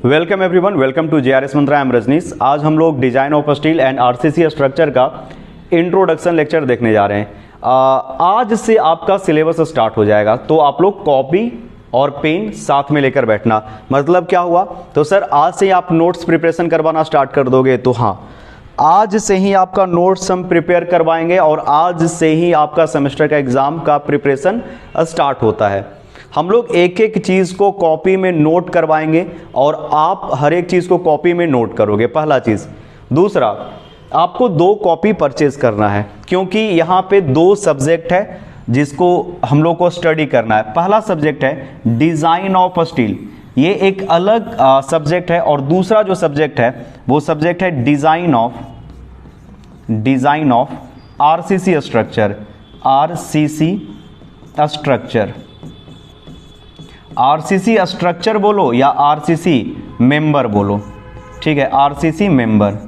Welcome everyone, welcome to JRS Mantra. I am Rajneesh. आज हम लोग design of steel and RCC structure का introduction lecture देखने जा रहे हैं। आज से आपका सिलेबस स्टार्ट हो जाएगा, तो आप लोग कॉपी और पेन साथ में लेकर बैठना। मतलब क्या हुआ, तो सर आज से आप नोट्स प्रिपरेशन करवाना स्टार्ट कर दोगे? तो हाँ, आज से ही आपका नोट्स हम प्रिपेयर करवाएंगे और आज से ही आपका सेमेस्टर का एग्जाम का प्रिपरेशन स्टार्ट होता है। हम लोग एक एक चीज़ को कॉपी में नोट करवाएंगे और आप हर एक चीज़ को कॉपी में नोट करोगे, पहला चीज़। दूसरा, आपको 2 कॉपी परचेज करना है, क्योंकि यहाँ पे 2 सब्जेक्ट है जिसको हम लोग को स्टडी करना है। पहला सब्जेक्ट है डिज़ाइन ऑफ स्टील, ये एक अलग सब्जेक्ट है, और दूसरा जो सब्जेक्ट है वो सब्जेक्ट है design of RCC structure. RCC structure बोलो या आरसीसी मेंबर बोलो, ठीक है, आरसीसी मेंबर।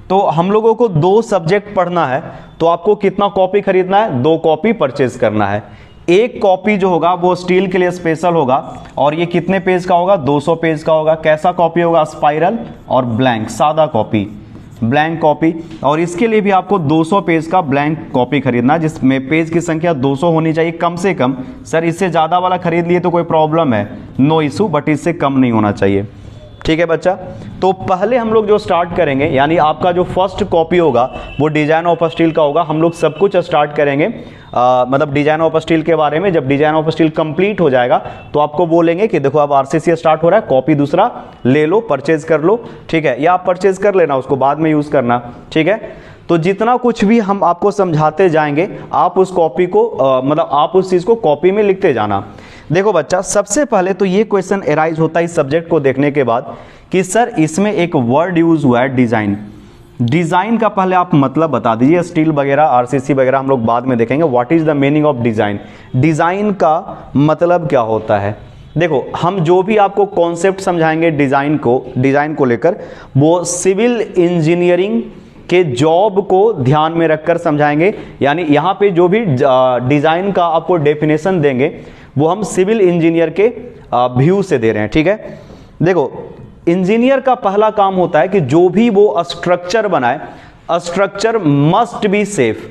तो हम लोगों को 2 सब्जेक्ट पढ़ना है, तो आपको कितना कॉपी खरीदना है? 2 कॉपी परचेज करना है। एक कॉपी जो होगा वो स्टील के लिए स्पेशल होगा, और ये कितने पेज का होगा? 200 पेज का होगा। कैसा कॉपी होगा? स्पाइरल और ब्लैंक, सादा कॉपी, ब्लैंक कॉपी। और इसके लिए भी आपको 200 पेज का ब्लैंक कॉपी खरीदना, जिसमें पेज की संख्या 200 होनी चाहिए कम से कम। सर इससे ज़्यादा वाला खरीद लिए तो कोई प्रॉब्लम है, नो इशू, बट इससे कम नहीं होना चाहिए, ठीक है बच्चा। तो पहले हम लोग जो स्टार्ट करेंगे, यानी आपका जो फर्स्ट कॉपी होगा वो डिजाइन ऑफ स्टील का होगा। हम लोग सब कुछ स्टार्ट करेंगे, मतलब डिजाइन ऑफ स्टील के बारे में। जब डिजाइन ऑफ स्टील कंप्लीट हो जाएगा तो आपको बोलेंगे कि देखो अब आरसीसी स्टार्ट हो रहा है, कॉपी दूसरा ले लो, परचेज कर लो, ठीक है, या आप परचेज कर लेना, उसको बाद में यूज करना, ठीक है। तो जितना कुछ भी हम आपको समझाते जाएंगे, आप उस कॉपी को मतलब आप उस चीज को कॉपी में लिखते जाना। देखो बच्चा, सबसे पहले तो ये क्वेश्चन एराइज होता है इस सब्जेक्ट को देखने के बाद कि सर इसमें एक वर्ड यूज हुआ है डिजाइन। डिजाइन का पहले आप मतलब बता दीजिए। स्टील वगैरह, आरसीसी वगैरह हम लोग बाद में देखेंगे। What is the meaning of design? Design का मतलब क्या होता है? देखो, हम जो भी आपको कॉन्सेप्ट समझाएंगे डिजाइन को लेकर, वो सिविल इंजीनियरिंग के जॉब को ध्यान में रखकर समझाएंगे। यानी यहाँ पे जो भी डिजाइन का आपको डेफिनेशन देंगे वो हम सिविल इंजीनियर के व्यू से दे रहे हैं, ठीक है। देखो, इंजीनियर का पहला काम होता है कि जो भी वो स्ट्रक्चर बनाए, structure must be safe.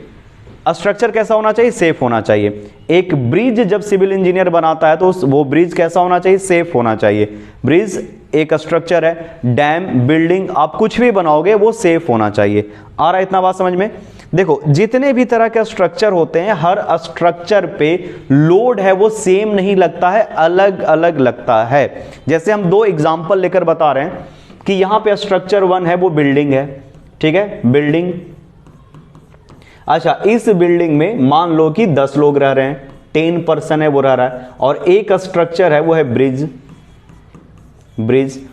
Structure कैसा होना चाहिए? सेफ होना चाहिए। एक ब्रिज जब सिविल इंजीनियर बनाता है तो वो ब्रिज कैसा होना चाहिए? सेफ होना चाहिए। ब्रिज एक स्ट्रक्चर है, डैम, बिल्डिंग, आप कुछ भी बनाओगे वो सेफ होना चाहिए। आ रहा है इतना बात समझ में? देखो, जितने भी तरह के स्ट्रक्चर होते हैं, हर स्ट्रक्चर पे लोड है वो सेम नहीं लगता है, अलग अलग लगता है। जैसे हम 2 एग्जांपल लेकर बता रहे हैं कि यहां पे स्ट्रक्चर 1 है, वो बिल्डिंग है, ठीक है, बिल्डिंग। अच्छा, इस बिल्डिंग में मान लो कि 10 लोग रह रहे हैं, 10 पर्सन है वो रह रहा है, और एक स्ट्रक्चर है वो है ब्रिज,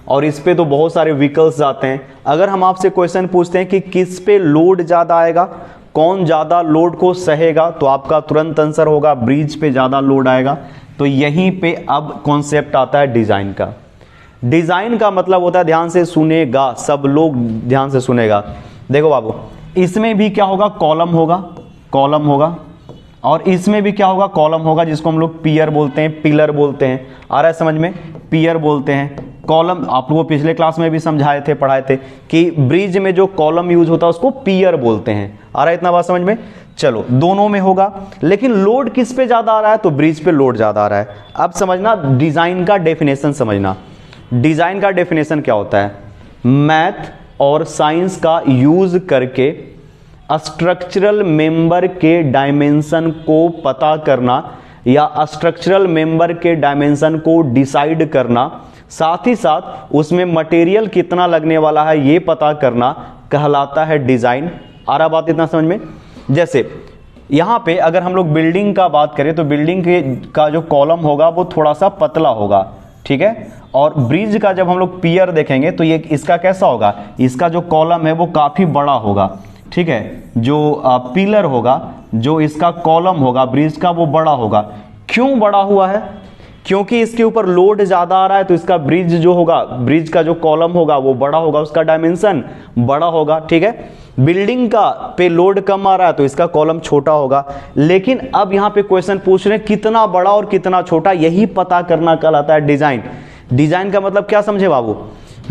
और इस पे तो बहुत सारे व्हीकल्स जाते हैं। अगर हम आपसे क्वेश्चन पूछते हैं कि किस पे लोड ज्यादा आएगा, कौन ज्यादा लोड को सहेगा, तो आपका तुरंत आंसर होगा ब्रिज पे ज्यादा लोड आएगा। तो यहीं पे अब कॉन्सेप्ट आता है डिजाइन का। डिजाइन का मतलब होता है, ध्यान से सुनेगा, सब लोग ध्यान से सुनेगा। देखो बाबू, इसमें भी क्या होगा? कॉलम होगा, और इसमें भी क्या होगा? कॉलम होगा, जिसको हम लोग पियर बोलते हैं, पिलर बोलते हैं। आ रहा है समझ में? पियर बोलते हैं। कॉलम आप लोगों को पिछले क्लास में भी समझाए थे, पढ़ाए थे कि ब्रिज में जो कॉलम यूज होता है उसको पियर बोलते हैं। आ रहा है इतना बात समझ में? चलो, दोनों में होगा, लेकिन लोड किस पे ज्यादा आ रहा है? तो ब्रिज पे लोड ज्यादा आ रहा है। अब समझना, डिजाइन का डेफिनेशन समझना। डिजाइन का डेफिनेशन क्या होता है? मैथ और साइंस का यूज करके स्ट्रक्चरल मेंबर के डायमेंशन को पता करना, या स्ट्रक्चरल मेंबर के डायमेंशन को डिसाइड करना, साथ ही साथ उसमें मटेरियल कितना लगने वाला है ये पता करना, कहलाता है डिजाइन। आ रहा बात इतना समझ में? जैसे यहां पे अगर हम लोग बिल्डिंग का बात करें तो बिल्डिंग का जो कॉलम होगा वो थोड़ा सा पतला होगा, ठीक है, और ब्रिज का जब हम लोग पियर देखेंगे तो ये इसका कैसा होगा? इसका जो कॉलम है वो काफी बड़ा होगा, ठीक है। जो पिलर होगा, जो इसका कॉलम होगा ब्रिज का, वो बड़ा होगा। क्यों बड़ा हुआ है? क्योंकि इसके ऊपर लोड ज्यादा आ रहा है, तो इसका ब्रिज जो होगा, ब्रिज का जो कॉलम होगा वो बड़ा होगा, उसका डायमेंशन बड़ा होगा, ठीक है। बिल्डिंग का पे लोड कम आ रहा है तो इसका कॉलम छोटा होगा। लेकिन अब यहां पे क्वेश्चन पूछ रहे हैं कितना बड़ा और कितना छोटा, यही पता करना कहलाता है डिजाइन। डिजाइन का मतलब क्या समझे बाबू?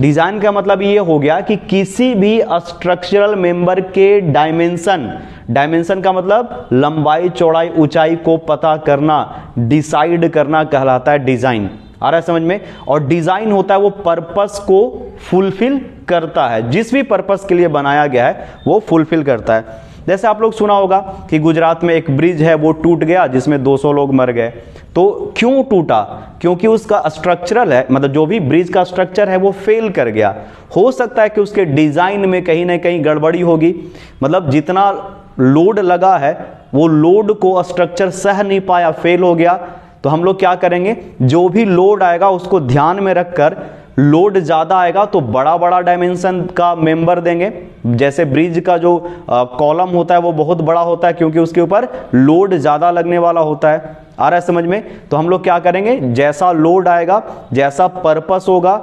डिजाइन का मतलब ये हो गया कि किसी भी स्ट्रक्चरल मेंबर के डायमेंशन का मतलब लंबाई चौड़ाई ऊंचाई को पता करना, डिसाइड करना कहलाता है डिजाइन। आ रहा है समझ में? और डिजाइन होता है वो पर्पस को फुलफिल करता है, जिस भी पर्पस के लिए बनाया गया है वो फुलफिल करता है। जैसे आप लोग सुना होगा कि गुजरात में एक ब्रिज है वो टूट गया जिसमें 200 लोग मर गए। तो क्यों टूटा? क्योंकि उसका स्ट्रक्चरल है, मतलब जो भी ब्रिज का स्ट्रक्चर है वो फेल कर गया। हो सकता है कि उसके डिजाइन में कहीं ना कहीं गड़बड़ी होगी, मतलब जितना लोड लगा है वो लोड को स्ट्रक्चर सह नहीं पाया, फेल हो गया। तो हम लोग क्या करेंगे, जो भी लोड आएगा उसको ध्यान में रखकर, लोड ज्यादा आएगा तो बड़ा बड़ा डायमेंशन का मेंबर देंगे। जैसे ब्रिज का जो कॉलम होता है वो बहुत बड़ा होता है क्योंकि उसके ऊपर लोड ज्यादा लगने वाला होता है। आ रहा है समझ में? तो हम लोग क्या करेंगे, जैसा लोड आएगा, जैसा पर्पस होगा,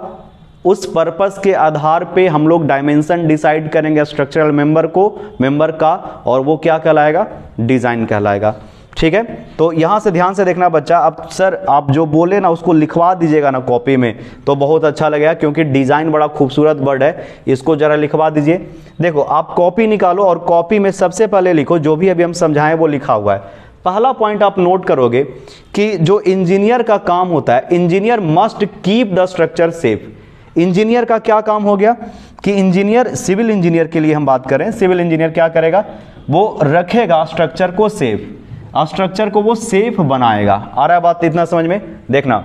उस पर्पस के आधार पे हम लोग डायमेंशन डिसाइड करेंगे स्ट्रक्चरल मेंबर का, और वो क्या कहलाएगा, डिजाइन कहलाएगा। ठीक है, तो यहां से ध्यान से देखना बच्चा। अब सर आप जो बोले ना उसको लिखवा दीजिएगा ना कॉपी में तो बहुत अच्छा लगेगा, क्योंकि डिजाइन बड़ा खूबसूरत वर्ड है, इसको जरा लिखवा दीजिए। देखो आप कॉपी निकालो और कॉपी में सबसे पहले लिखो जो भी अभी हम समझाएं वो लिखा हुआ है। पहला पॉइंट आप नोट करोगे कि जो इंजीनियर का काम होता है, engineer must keep the structure safe. Engineer का क्या काम हो गया कि इंजीनियर, सिविल इंजीनियर के लिए हम बात करें, सिविल इंजीनियर क्या करेगा, वो रखेगा स्ट्रक्चर को सेफ, स्ट्रक्चर को वो सेफ बनाएगा। आ रहा है बात इतना समझ में? देखना,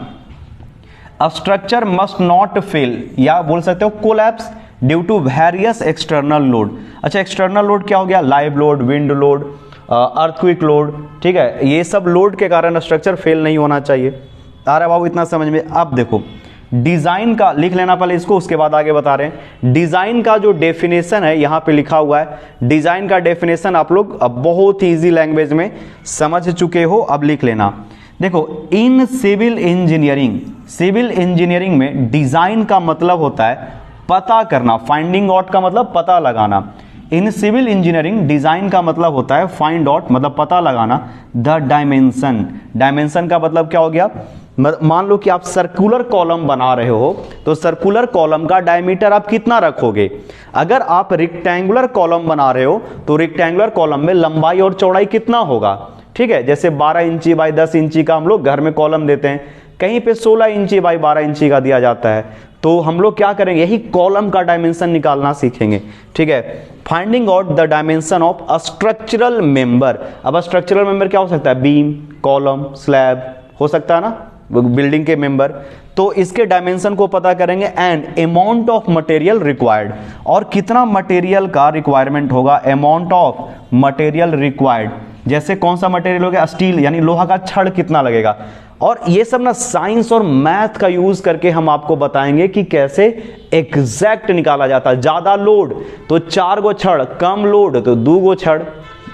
स्ट्रक्चर मस्ट नॉट फेल, या बोल सकते हो collapse due to various external load. अच्छा, एक्सटर्नल लोड क्या हो गया, live load, wind load, earthquake load. ठीक है, ये सब लोड के कारण स्ट्रक्चर फेल नहीं होना चाहिए। आ रहा है बाबू इतना समझ में? अब देखो डिजाइन का लिख लेना पहले इसको, उसके बाद आगे बता रहे हैं। डिजाइन का जो डेफिनेशन है यहां पे लिखा हुआ है, डिजाइन का डेफिनेशन आप लोग अब बहुत ही इजी लैंग्वेज में समझ चुके हो, अब लिख लेना। देखो, इन सिविल इंजीनियरिंग में डिजाइन का मतलब होता है पता करना, फाइंडिंग आउट का मतलब पता लगाना। इन सिविल इंजीनियरिंग डिजाइन का मतलब होता है फाइंड आउट, मतलब पता लगाना, द डायमेंशन। डायमेंशन का मतलब क्या हो गया, मान लो कि आप सर्कुलर कॉलम बना रहे हो तो सर्कुलर कॉलम का डायमीटर आप कितना रखोगे। अगर आप रेक्टेंगुलर कॉलम बना रहे हो तो रेक्टेंगुलर कॉलम में लंबाई और चौड़ाई कितना होगा। ठीक है, जैसे 12 इंची बाई 10 इंची का हम लोग घर में कॉलम देते हैं, कहीं पे 16 इंची बाई 12 इंची का दिया जाता है। तो हम लोग क्या करेंगे, यही कॉलम का डायमेंशन निकालना सीखेंगे। ठीक है, finding out the dimension of a structural member. अब स्ट्रक्चरल मेंबर क्या हो सकता है, बीम, कॉलम, स्लैब हो सकता है ना, बिल्डिंग के मेंबर। तो इसके डायमेंशन को पता करेंगे and amount of material required, और कितना मटेरियल का रिक्वायरमेंट होगा, अमाउंट ऑफ मटेरियल रिक्वायर्ड। जैसे कौन सा मटेरियल हो गया, स्टील यानी लोहा का छड़ कितना लगेगा। और ये सब ना साइंस और मैथ का यूज करके हम आपको बताएंगे कि कैसे एग्जैक्ट निकाला जाता है। ज्यादा लोड तो 4 गो छड़, कम लोड तो 2 गो छड़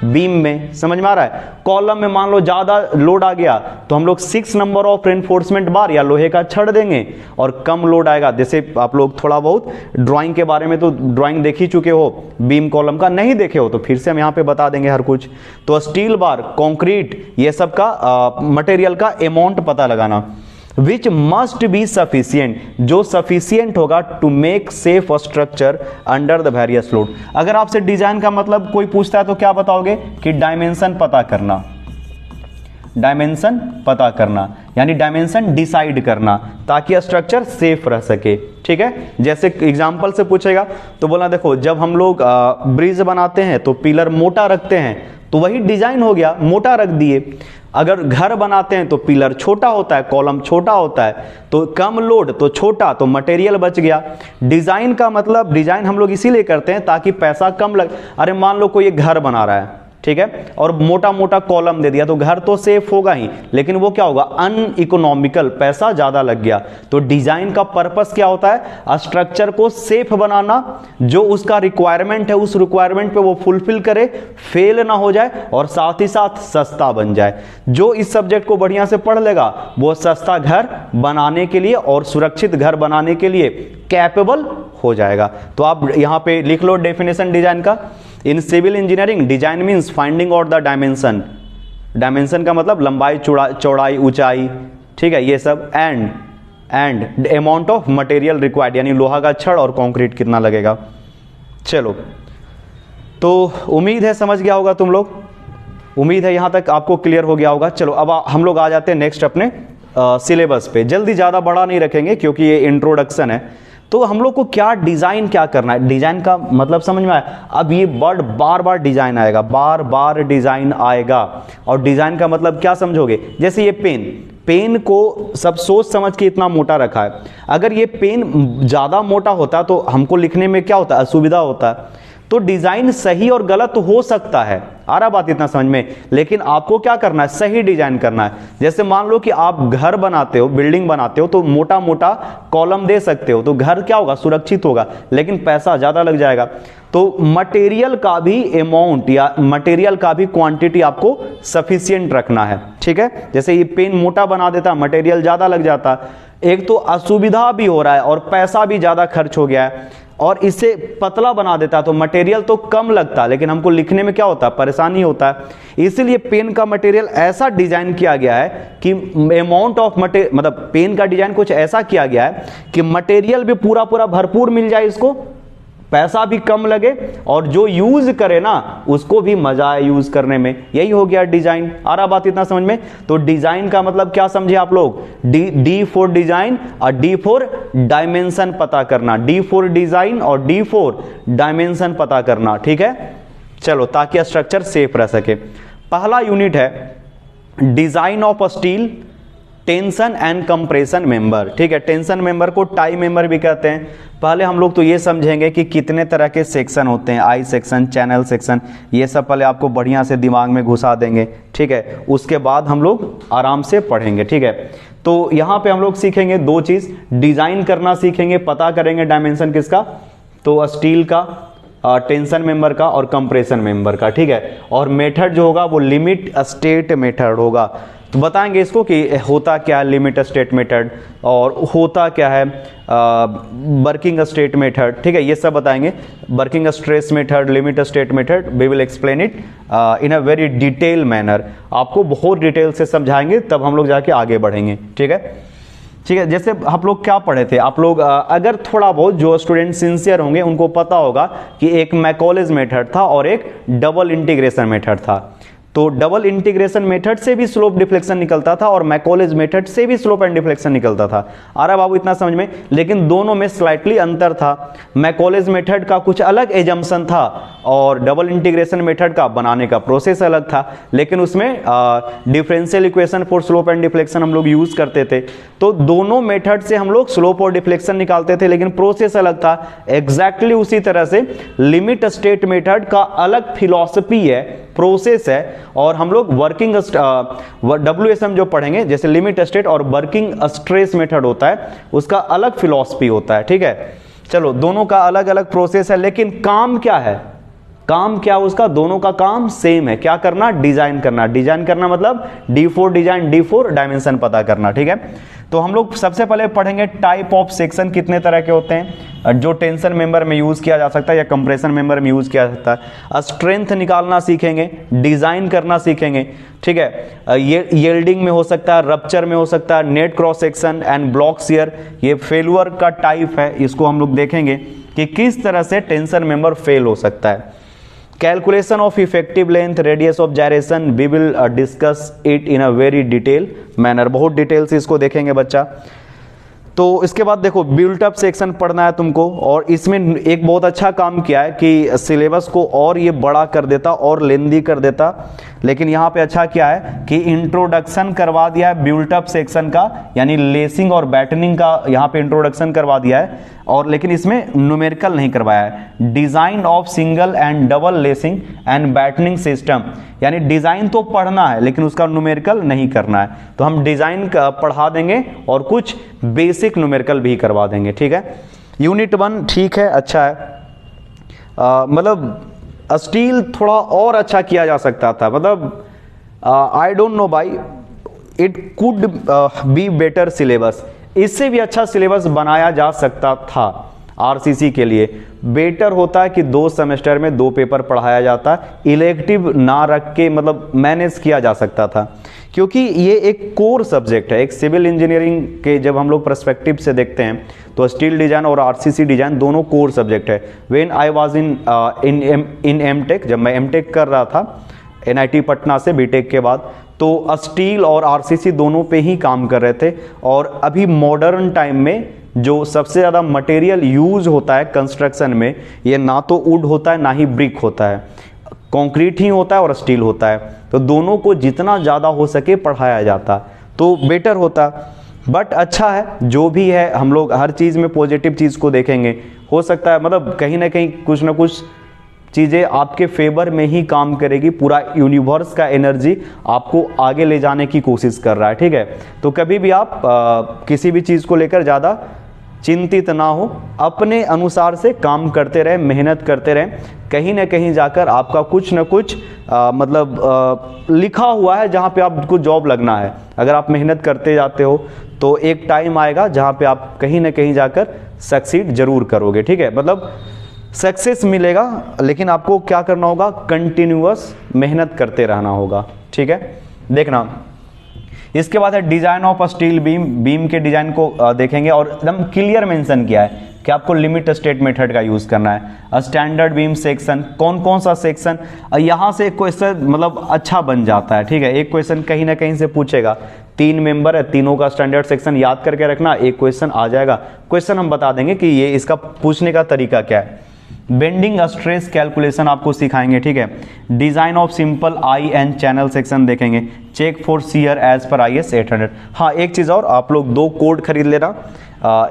बीम में। समझ में आ रहा है? कॉलम में मान लो ज्यादा लोड आ गया तो हम लोग 6 नंबर ऑफ रेनफोर्समेंट बार या लोहे का छड़ देंगे, और कम लोड आएगा, जैसे आप लोग थोड़ा बहुत ड्राइंग के बारे में तो ड्राइंग देख ही चुके हो, बीम कॉलम का नहीं देखे हो तो फिर से हम यहाँ पे बता देंगे हर कुछ। तो स्टील बार, कंक्रीट, ये सब का मटेरियल का अमाउंट पता लगाना। विच मस्ट बी सफिशियंट, जो सफिशियंट होगा to make safe structure under the various load. अगर आपसे डिजाइन का मतलब कोई पूछता है तो क्या बताओगे कि डायमेंशन पता करना, डायमेंशन पता करना यानी डायमेंशन डिसाइड करना ताकि स्ट्रक्चर सेफ रह सके। ठीक है, जैसे एग्जांपल से पूछेगा तो बोलना, देखो जब हम लोग ब्रिज बनाते हैं तो पिलर मोटा रखते हैं तो वही डिजाइन हो गया, मोटा रख दिए। अगर घर बनाते हैं तो पिलर छोटा होता है, कॉलम छोटा होता है, तो कम लोड तो छोटा, तो मटेरियल बच गया। डिजाइन का मतलब, डिजाइन हम लोग इसीलिए करते हैं ताकि पैसा कम लगे। अरे मान लो कोई एक घर बना रहा है, ठीक है, और मोटा मोटा कॉलम दे दिया तो घर तो सेफ होगा ही, लेकिन वो क्या होगा, अनइकोनॉमिकल, पैसा ज्यादा लग गया। तो डिजाइन का पर्पस क्या होता है, स्ट्रक्चर को सेफ बनाना, जो उसका रिक्वायरमेंट है उस रिक्वायरमेंट पे वो फुलफिल करे, फेल ना हो जाए, और साथ ही साथ सस्ता बन जाए। जो इस सब्जेक्ट को बढ़िया से पढ़ लेगा वो सस्ता घर बनाने के लिए और सुरक्षित घर बनाने के लिए कैपेबल हो जाएगा। तो आप यहां पे लिख लो डेफिनेशन डिजाइन का। In civil engineering design means finding out the dimension, dimension का मतलब लंबाई, चौड़ाई, ऊंचाई, ठीक है, ये सब, and and amount of material required, यानी लोहा का छड़ और कंक्रीट कितना लगेगा। चलो, तो उम्मीद है समझ गया होगा तुम लोग, उम्मीद है यहाँ तक आपको क्लियर हो गया होगा। चलो अब हम लोग आ जाते हैं नेक्स्ट अपने सिलेबस पे। जल्दी ज़्यादा बड़ा नहीं रखेंगे क्योंकि ये इंट्रोडक्शन है। तो हम लोग को क्या डिज़ाइन क्या करना है, डिज़ाइन का मतलब समझ में आया। अब ये वर्ड बार बार डिज़ाइन आएगा, बार बार डिज़ाइन आएगा। और डिज़ाइन का मतलब क्या समझोगे, जैसे ये पेन को सब सोच समझ के इतना मोटा रखा है। अगर ये पेन ज़्यादा मोटा होता तो हमको लिखने में क्या होता, असुविधा होता। तो डिज़ाइन सही और गलत हो सकता है, आ रहा बात इतना समझ में, लेकिन आपको क्या करना है, सही डिजाइन करना है। जैसे मान लो कि आप घर बनाते हो, बिल्डिंग बनाते हो, तो मोटा मोटा कॉलम दे सकते हो तो घर क्या होगा, सुरक्षित होगा, लेकिन पैसा ज़्यादा लग जाएगा। तो मटेरियल का भी अमाउंट या मटेरियल का भी क्वांटिटी आपको सफिशिएंट रखना है, ठीक है। जैसे ये पेन मोटा बना देता, मटेरियल ज़्यादा लग जाता, एक तो असुविधा भी हो रहा है और पैसा भी ज़्यादा खर्च हो गया है। और इसे पतला बना देता तो मटेरियल तो कम लगता, लेकिन हमको लिखने में क्या होता है, परेशानी होता है। इसलिए पेन का मटेरियल ऐसा डिजाइन किया गया है कि अमाउंट ऑफ मटेरियल, मतलब पेन का डिजाइन कुछ ऐसा किया गया है कि मटेरियल भी पूरा पूरा भरपूर मिल जाए, इसको पैसा भी कम लगे, और जो यूज करे ना उसको भी मजा आए यूज करने में। यही हो गया डिजाइन। आ रहा बात इतना समझ में। तो डिजाइन का मतलब क्या समझे आप लोग, डी फॉर डिजाइन और डी फॉर डायमेंशन पता करना, डी फॉर डिजाइन और डी फॉर डायमेंशन पता करना, ठीक है। चलो, ताकि स्ट्रक्चर सेफ रह सके। पहला यूनिट है design of steel tension and compression member, ठीक है। टेंशन मेंबर को टाई मेंबर भी कहते हैं। पहले हम लोग तो ये समझेंगे कि कितने तरह के सेक्शन होते हैं, आई सेक्शन, चैनल सेक्शन, ये सब पहले आपको बढ़िया से दिमाग में घुसा देंगे, ठीक है। उसके बाद हम लोग आराम से पढ़ेंगे, ठीक है। तो यहाँ पे हम लोग सीखेंगे दो चीज़, डिजाइन करना सीखेंगे, पता करेंगे डायमेंशन किसका, तो स्टील का, टेंशन मेंबर का और कंप्रेशन मेंबर का, ठीक है। और मेथड जो होगा वो लिमिट स्टेट मेथड होगा। तो बताएंगे इसको कि होता क्या है लिमिट स्टेट मेथड और होता क्या है वर्किंग स्टेट मेथड, ठीक है। ये सब बताएंगे, working stress method, limit state method, we will explain it in a very detail manner. आपको बहुत डिटेल से समझाएंगे, तब हम लोग जाके आगे बढ़ेंगे, ठीक है। ठीक है, जैसे आप लोग क्या पढ़े थे, आप लोग अगर थोड़ा बहुत जो स्टूडेंट सिंसियर होंगे उनको पता होगा कि एक मैकॉलेज मेथड था और एक डबल इंटीग्रेशन मेथड था। तो डबल इंटीग्रेशन मेथड से भी स्लोप डिफ्लेक्शन निकलता था और मैकॉलेज मेथड से भी स्लोप एंड डिफ्लेक्शन निकलता था। आ रहा बाबू इतना समझ में, लेकिन दोनों में स्लाइटली अंतर था। मैकॉलेज मेथड का कुछ अलग एजम्पशन था और डबल इंटीग्रेशन मेथड का बनाने का प्रोसेस अलग था, लेकिन उसमें differential equation for slope and deflection हम लोग यूज करते थे। तो दोनों मेथड से हम लोग स्लोप और डिफ्लेक्शन निकालते थे, लेकिन प्रोसेस अलग था। एग्जैक्टली उसी तरह से लिमिट स्टेट मेथड का अलग फिलॉसफी है, प्रोसेस है, और हम लोग वर्किंग WSM जो पढ़ेंगे, जैसे लिमिट स्टेट और वर्किंग स्ट्रेस मेथड होता है, उसका अलग फिलॉसफी होता है, ठीक है। चलो, दोनों का अलग अलग प्रोसेस है, लेकिन काम क्या है, काम क्या उसका, दोनों का काम सेम है, क्या करना, डिजाइन करना। डिजाइन करना मतलब D for design, D for dimension पता करना, ठीक है। तो हम लोग सबसे पहले पढ़ेंगे टाइप ऑफ सेक्शन कितने तरह के होते हैं, जो टेंशन मेंबर में यूज किया जा सकता है या कंप्रेशन मेंबर में यूज किया जा सकता है। स्ट्रेंथ निकालना सीखेंगे, डिजाइन करना सीखेंगे, ठीक है। ये येल्डिंग में हो सकता है, रप्चर में हो सकता है, net cross section and block shear, ये फेलुअर का टाइप है, इसको हम लोग देखेंगे कि किस तरह से टेंशन मेंबर फेल हो सकता है। Calculation of effective length, radius of gyration, we will discuss it in a very detail manner, बहुत डिटेल से इसको देखेंगे बच्चा। तो इसके बाद देखो बिल्ट अप सेक्शन पढ़ना है तुमको, और इसमें एक बहुत अच्छा काम किया है कि सिलेबस को और ये बड़ा कर देता और लेंदी कर देता, लेकिन यहाँ पे अच्छा क्या है कि इंट्रोडक्शन करवा दिया है बिल्ट अप सेक्शन का, यानी लेसिंग और बैटनिंग का यहाँ पे इंट्रोडक्शन करवा दिया है, और लेकिन इसमें न्यूमेरिकल नहीं करवाया है। Design of single and double lacing and battening system, यानी डिजाइन तो पढ़ना है लेकिन उसका न्यूमेरिकल नहीं करना है, तो हम डिजाइन का पढ़ा देंगे और कुछ बेसिक न्यूमेरिकल भी करवा देंगे, ठीक है। यूनिट 1 ठीक है, अच्छा है, मतलब स्टील थोड़ा और अच्छा किया जा सकता था, मतलब आई डोंट नो भाई, it could be better syllabus, इससे भी अच्छा सिलेबस बनाया जा सकता था आरसीसी के लिए। बेटर होता है कि 2 सेमेस्टर में 2 पेपर पढ़ाया जाता, इलेक्टिव ना रख के मतलब मैनेज किया जा सकता था, क्योंकि ये एक कोर सब्जेक्ट है। एक सिविल इंजीनियरिंग के जब हम लोग पर्सपेक्टिव से देखते हैं तो स्टील डिजाइन और आरसीसी डिजाइन दोनों कोर सब्जेक्ट है। When I was in MTech, जब मैं एमटेक कर रहा था एनआईटी पटना से बीटेक के बाद, तो स्टील और आरसीसी दोनों पे ही काम कर रहे थे। और अभी मॉडर्न टाइम में जो सबसे ज़्यादा मटेरियल यूज होता है कंस्ट्रक्शन में, ये ना तो वुड होता है ना ही ब्रिक होता है, कंक्रीट ही होता है और स्टील होता है। तो दोनों को जितना ज़्यादा हो सके पढ़ाया जाता तो बेटर होता। बट अच्छा है जो भी है, हम लोग हर चीज़ में पॉजिटिव चीज़ को देखेंगे। हो सकता है मतलब कहीं ना कहीं कुछ ना कुछ चीज़ें आपके फेवर में ही काम करेगी। पूरा यूनिवर्स का एनर्जी आपको आगे ले जाने की कोशिश कर रहा है, ठीक है। तो कभी भी आप किसी भी चीज़ को लेकर ज़्यादा चिंतित ना हो, अपने अनुसार से काम करते रहें, मेहनत करते रहें। कहीं ना कहीं जाकर आपका कुछ ना कुछ लिखा हुआ है जहाँ पे आपको जॉब लगना है। अगर आप मेहनत करते जाते हो तो एक टाइम आएगा जहाँ पे आप कहीं ना कहीं जाकर सक्सीड जरूर करोगे, ठीक है। मतलब सक्सेस मिलेगा, लेकिन आपको क्या करना होगा, कंटिन्यूअस मेहनत करते रहना होगा, ठीक है। देखना, इसके बाद है design of steel beam. Beam के डिजाइन को देखेंगे और एकदम क्लियर मेंशन किया है कि आपको लिमिट स्टेट मेथड का यूज करना है। स्टैंडर्ड बीम सेक्शन, कौन कौन सा सेक्शन, यहाँ से क्वेश्चन मतलब अच्छा बन जाता है, ठीक है। एक क्वेश्चन कहीं ना कहीं से पूछेगा, 3 मेंबर है, तीनों का स्टैंडर्ड सेक्शन याद करके रखना, एक क्वेश्चन आ जाएगा। क्वेश्चन हम बता देंगे कि ये इसका पूछने का तरीका क्या है। बेंडिंग स्ट्रेस कैलकुलेशन आपको सिखाएंगे, ठीक है। Design of simple I and channel section देखेंगे। चेक फॉर शियर एज पर IS 800। हाँ, एक चीज़ और, आप लोग 2 कोड खरीद लेना।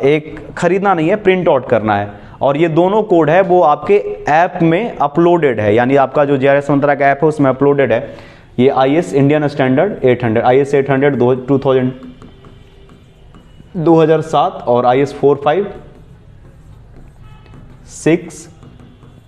एक खरीदना नहीं है, प्रिंट आउट करना है। और ये दोनों कोड है वो आपके ऐप में अपलोडेड है, यानी आपका जो GIS मंत्रा का ऐप है उसमें अपलोडेड है। ये IS इंडियन स्टैंडर्ड 800, IS 800 2007 और IS 456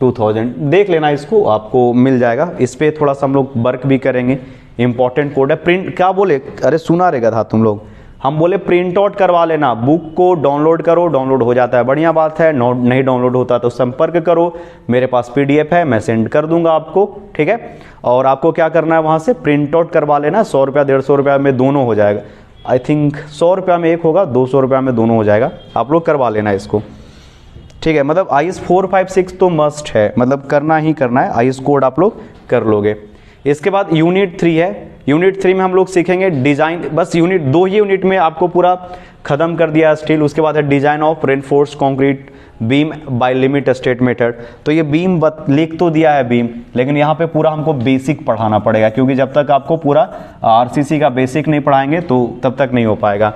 2000 देख लेना, इसको आपको मिल जाएगा। इस पे थोड़ा सा हम लोग वर्क भी करेंगे। इंपॉर्टेंट कोड है। प्रिंट क्या बोले, अरे सुना रहेगा था तुम लोग, हम बोले प्रिंट आउट करवा लेना, बुक को डाउनलोड करो, डाउनलोड हो जाता है बढ़िया बात है, नहीं डाउनलोड होता तो संपर्क करो, मेरे पास PDF है, मैं सेंड कर दूंगा आपको, ठीक है। और आपको क्या करना है, वहां से प्रिंट आउट करवा लेना। 100 रुपया 150 रुपया में दोनों हो जाएगा। आई थिंक 100 रुपया में एक होगा, 200 रुपया में दोनों हो जाएगा। आप लोग करवा लेना इसको, ठीक है। मतलब IS 456 तो मस्ट है, मतलब करना ही करना है। IS कोड आप लोग कर लोगे। इसके बाद यूनिट 3 है। यूनिट 3 में हम लोग सीखेंगे डिजाइन, बस यूनिट 2 ही यूनिट में आपको पूरा खत्म कर दिया स्टील। उसके बाद है design of reinforced concrete beam by limit state method. तो ये बीम लिख तो दिया है बीम, लेकिन यहाँ पे पूरा हमको बेसिक पढ़ाना पड़ेगा, क्योंकि जब तक आपको पूरा RCC का बेसिक नहीं पढ़ाएंगे तो तब तक नहीं हो पाएगा।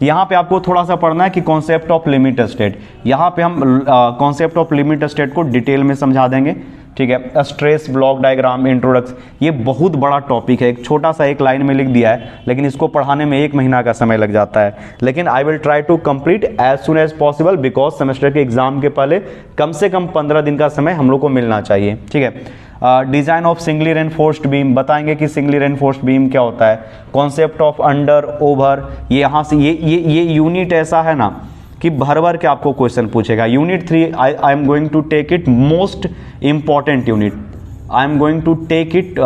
यहाँ पे आपको थोड़ा सा पढ़ना है कि कॉन्सेप्ट ऑफ लिमिट स्टेट। यहाँ पे हम कॉन्सेप्ट ऑफ लिमिट स्टेट को डिटेल में समझा देंगे, ठीक है। स्ट्रेस ब्लॉक डायग्राम, इंट्रोडक्शन, ये बहुत बड़ा टॉपिक है। एक छोटा सा एक लाइन में लिख दिया है, लेकिन इसको पढ़ाने में 1 महीना का समय लग जाता है। लेकिन I will try to complete as soon as possible, because semester के एग्जाम के पहले कम से कम 15 दिन का समय हम लोग को मिलना चाहिए, ठीक है। Design of singly reinforced beam बताएंगे कि सिंगली रेनफोर्स्ड बीम क्या होता है। कॉन्सेप्ट ऑफ अंडर ओवर, ये यहाँ से ये यूनिट ऐसा है ना कि भर भर के आपको क्वेश्चन पूछेगा। Unit 3 I am going to take it most important unit, I am going to take it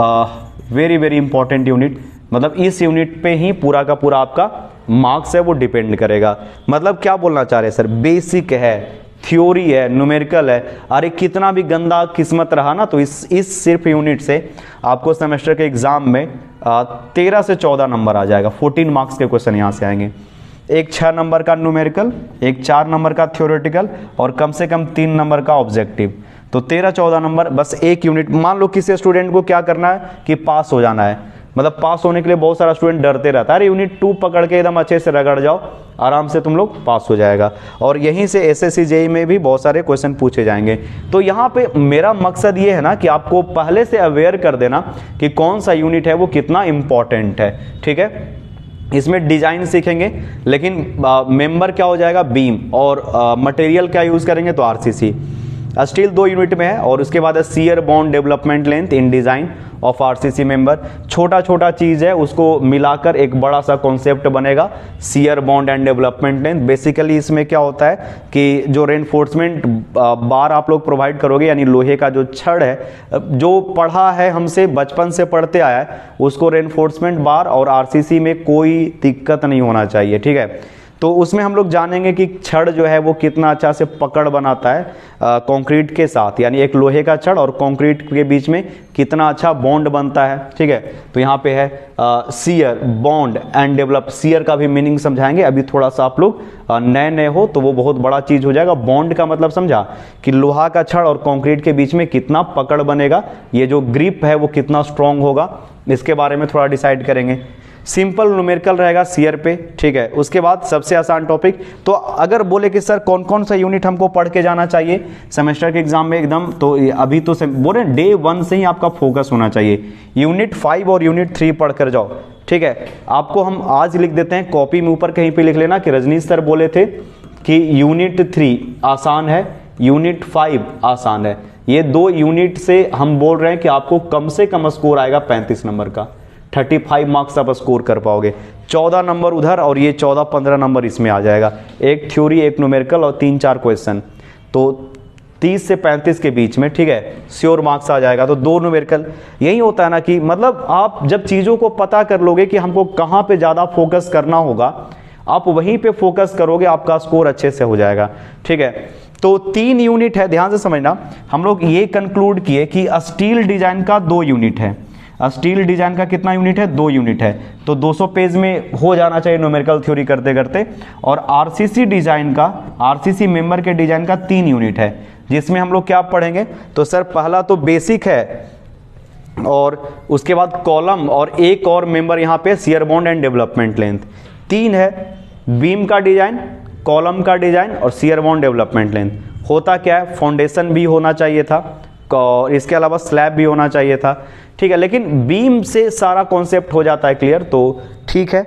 very very important unit. मतलब इस यूनिट पे ही पूरा का पूरा आपका मार्क्स है वो डिपेंड करेगा। मतलब क्या बोलना चाह रहे हैं सर, बेसिक है, थ्योरी है, न्यूमेरिकल है। अरे कितना भी गंदा किस्मत रहा ना, तो इस सिर्फ यूनिट से आपको सेमेस्टर के एग्जाम में 13 से 14 नंबर आ जाएगा। 14 मार्क्स के क्वेश्चन यहाँ से आएंगे। एक 6 नंबर का न्यूमेरिकल, एक 4 नंबर का थ्योरेटिकल और कम से कम 3 नंबर का ऑब्जेक्टिव। तो 13-14 नंबर बस एक यूनिट। मान लो किसी स्टूडेंट को क्या करना है कि पास हो जाना है, मतलब पास होने के लिए बहुत सारा स्टूडेंट डरते रहता है, अरे यूनिट 2 पकड़ के एकदम अच्छे से रगड़ जाओ, आराम से तुम लोग पास हो जाएगा। और यहीं से SSC JEE में भी बहुत सारे क्वेश्चन पूछे जाएंगे। तो यहाँ पे मेरा मकसद ये है ना कि आपको पहले से अवेयर कर देना कि कौन सा यूनिट है वो कितना इंपॉर्टेंट है, ठीक है। इसमें डिजाइन सीखेंगे, लेकिन मेंबर क्या हो जाएगा, बीम, और मटेरियल क्या यूज करेंगे तो RCC। स्टील 2 यूनिट में है। और उसके बाद है shear bond development length in design of RCC member. छोटा छोटा चीज है, उसको मिलाकर एक बड़ा सा कॉन्सेप्ट बनेगा, shear bond and development length. Basically इसमें क्या होता है कि जो रेनफोर्समेंट बार आप लोग प्रोवाइड करोगे, यानी लोहे का जो छड़ है, जो पढ़ा है हमसे बचपन से पढ़ते आया है, उसको रेनफोर्समेंट बार और आरसीसी में कोई दिक्कत नहीं होना चाहिए, ठीक है। तो उसमें हम लोग जानेंगे कि छड़ जो है वो कितना अच्छा से पकड़ बनाता है कंक्रीट के साथ, यानी एक लोहे का छड़ और कंक्रीट के बीच में कितना अच्छा बॉन्ड बनता है, ठीक है। तो यहाँ पे है shear bond and develop. Shear का भी मीनिंग समझाएंगे, अभी थोड़ा सा आप लोग नए नए हो तो वो बहुत बड़ा चीज हो जाएगा। बॉन्ड का मतलब समझा कि लोहा का छड़ और कंक्रीट के बीच में कितना पकड़ बनेगा, ये जो ग्रिप है वो कितना स्ट्रांग होगा, इसके बारे में थोड़ा डिसाइड करेंगे। सिंपल न्यूमेरिकल रहेगा शियर पे, ठीक है। उसके बाद सबसे आसान टॉपिक, तो अगर बोले कि सर कौन कौन सा यूनिट हमको पढ़ के जाना चाहिए सेमेस्टर के एग्जाम में एकदम, तो अभी तो बोले डे 1 से ही आपका फोकस होना चाहिए। यूनिट 5 और यूनिट 3 पढ़ कर जाओ, ठीक है। आपको हम आज लिख देते हैं, कॉपी में ऊपर कहीं पे लिख लेना कि रजनीश सर बोले थे कि यूनिट 3 आसान है, यूनिट 5 आसान है। ये 2 यूनिट से हम बोल रहे हैं कि आपको कम से कम स्कोर आएगा 35 नंबर का, 35 मार्क्स आप स्कोर कर पाओगे। 14 नंबर उधर और ये 14-15 नंबर इसमें आ जाएगा, एक थ्योरी, एक न्यूमेरिकल और 3-4 क्वेश्चन, तो 30 से 35 के बीच में, ठीक है, श्योर मार्क्स आ जाएगा। तो 2 न्यूमेरिकल, यही होता है ना कि मतलब आप जब चीज़ों को पता कर लोगे कि हमको कहाँ पे ज़्यादा फोकस करना होगा, आप वहीं पे फोकस करोगे, आपका स्कोर अच्छे से हो जाएगा, ठीक है। तो 3 यूनिट है, ध्यान से समझना। हम लोग ये कंक्लूड किए कि स्टील डिजाइन का 2 यूनिट है। स्टील डिजाइन का कितना यूनिट है? 2 यूनिट है। तो 200 पेज में हो जाना चाहिए न्यूमेरिकल थ्योरी करते करते। और आरसीसी डिजाइन का, आरसीसी मेंबर के डिजाइन का 3 यूनिट है, जिसमें हम लोग क्या पढ़ेंगे? तो सर पहला तो बेसिक है, और उसके बाद कॉलम और एक और मेंबर यहाँ पे shear bond and development length. 3 है, बीम का डिजाइन, कॉलम का डिजाइन और शियर बॉन्ड डेवलपमेंट लेंथ। होता क्या है, फाउंडेशन भी होना चाहिए था और इसके अलावा स्लैब भी होना चाहिए था, ठीक है। लेकिन बीम से सारा कॉन्सेप्ट हो जाता है क्लियर, तो ठीक है।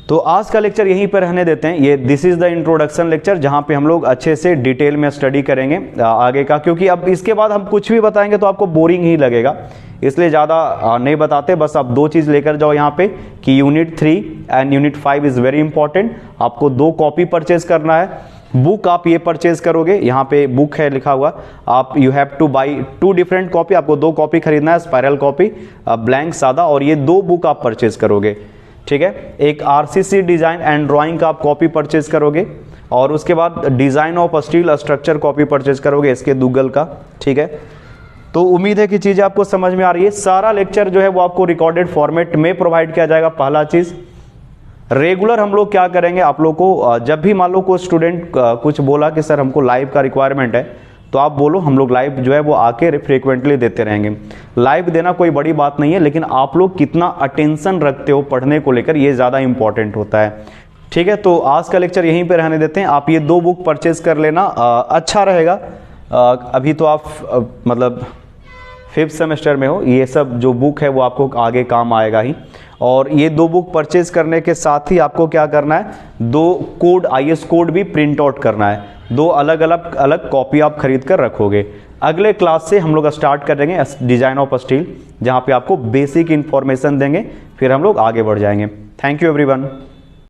तो आज का लेक्चर यहीं पर रहने देते हैं। ये this is the introduction lecture, जहां पे हम लोग अच्छे से डिटेल में स्टडी करेंगे आगे का, क्योंकि अब इसके बाद हम कुछ भी बताएंगे तो आपको बोरिंग ही लगेगा, इसलिए ज़्यादा नहीं बताते। बस आप 2 चीज़ लेकर जाओ यहाँ पे कि unit 3 and unit 5 is very important. आपको 2 कॉपी परचेज करना है। बुक आप ये परचेज करोगे, यहाँ पे बुक है लिखा हुआ, आप you have two by 2 different copy. आपको 2 कॉपी खरीदना है, स्पायरल कॉपी, ब्लैंक सादा, और ये 2 बुक आप परचेज करोगे, ठीक है। एक आरसीसी डिजाइन एंड ड्राइंग का आप कॉपी परचेज करोगे, और उसके बाद design of steel structure copy purchase करोगे इसके दूगल का, ठीक है। तो उम्मीद है कि चीज़ें आपको समझ में आ रही है। सारा लेक्चर जो है वो आपको रिकॉर्डेड फॉर्मेट में प्रोवाइड किया जाएगा। पहला चीज़, रेगुलर हम लोग क्या करेंगे, आप लोग को जब भी मान लो कोई स्टूडेंट कुछ बोला कि सर हमको लाइव का रिक्वायरमेंट है, तो आप बोलो, हम लोग लाइव जो है वो आके फ्रीक्वेंटली देते रहेंगे। लाइव देना कोई बड़ी बात नहीं है, लेकिन आप लोग कितना अटेंशन रखते हो पढ़ने को लेकर, ये ज़्यादा इंपॉर्टेंट होता है, ठीक है। तो आज का लेक्चर यहीं पे रहने देते हैं। आप ये 2 बुक परचेज कर लेना, अच्छा रहेगा। अभी तो आप मतलब 5th सेमेस्टर में हो, ये सब जो बुक है वो आपको आगे काम आएगा ही। और ये 2 बुक परचेज करने के साथ ही आपको क्या करना है, 2 कोड, IS कोड भी प्रिंट आउट करना है। 2 अलग अलग कॉपी आप खरीद कर रखोगे। अगले क्लास से हम लोग स्टार्ट करेंगे डिजाइन ऑफ स्टील, जहाँ पे आपको बेसिक इंफॉर्मेशन देंगे, फिर हम लोग आगे बढ़ जाएंगे। Thank you everyone.